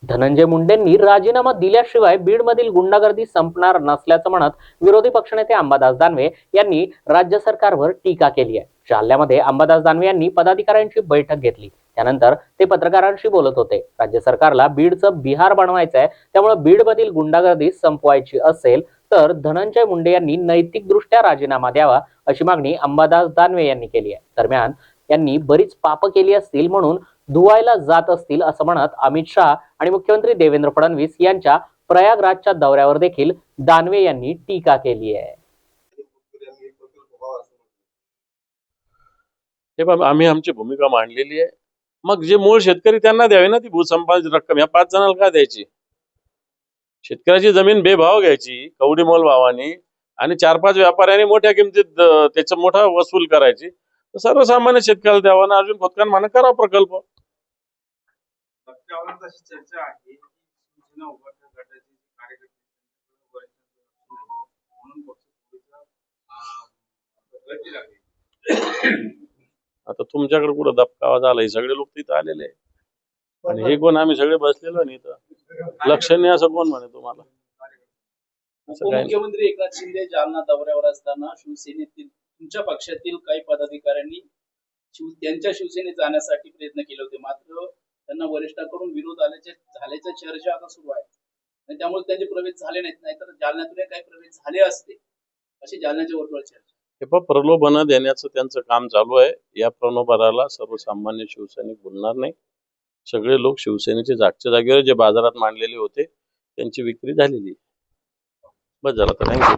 धनंजय मुंडेंनी राजीनामा दिल्याशिवाय बीडमधील गुंडागर्दी संपणार नसल्याचं म्हणत विरोधी पक्षनेते अंबादास दानवे यांनी राज्य सरकारवर टीका केली आहे। जालन्यामध्ये अंबादास दानवे यांनी पदाधिकाऱ्यांची बैठक घेतली। त्यानंतर ते पत्रकारांशी बोलत होते। राज्य सरकारला बीडचं बिहार बनवायचं आहे, त्यामुळे बीडमधील गुंडागर्दी संपवायची असेल तर धनंजय मुंडे यांनी नैतिकदृष्ट्या राजीनामा द्यावा अशी मागणी अंबादास दानवे यांनी केली आहे। दरम्यान यांनी बरीच पाप केली असतील म्हणून धुवायला जात असतील असं म्हणत अमित शहा आणि मुख्यमंत्री देवेंद्र फडणवीस यांच्या प्रयागराजच्या दौऱ्यावर देखील दानवे यांनी टीका केली आहे। आम्ही आमची भूमिका मांडलेली आहे। मग जे मूळ शेतकरी त्यांना द्यावी ना ती भूसंपादित रक्कम। या 5 जणांना का द्यायची? शेतकऱ्याची जमीन बेभाव घ्यायची कवडी मोल भावाने आणि 4-5 व्यापाऱ्यांनी मोठ्या किमतीत त्याचा मोठा वसूल करायची। सर्वसामान्य शेतकऱ्याला द्यावा ना अर्जुन खोतकर म्हणा करा प्रकल्प। आता तुमच्याकडे कुठं दबकावा झाला? सगळे लोक तिथं आलेले आहे आणि हे कोण आम्ही सगळे बसलेलो नाही तर लक्ष नाही असं कोण म्हणे तुम्हाला? मुख्यमंत्री एकनाथ शिंदे जालना दौऱ्यावर असताना शिवसेनेतील तुमच्या पक्षातील काही पदाधिकाऱ्यांनी त्यांच्या शिवसेनेत जाण्यासाठी प्रयत्न केले होते, मात्र त्यांना वरिष्ठांकडून विरोध झाल्याच्या चर्चा आता सुरू आहे आणि त्यामुळे त्यांचे प्रवेश झाले नाहीतर जालन्यातून काही प्रवेश झाले असते अशी जालन्याच्या वर्तुळात चर्चा। हे प्रलोभन देण्याचं त्यांचं काम चालू आहे। या प्रलोभनाला सर्वसामान्य शिवसैनिक बोलणार नाही। सगळे लोक शिवसेनेचे जागच्या जागेवर जे बाजारात मांडलेले होते त्यांची विक्री झालेली बस झालं तर थँक्यू।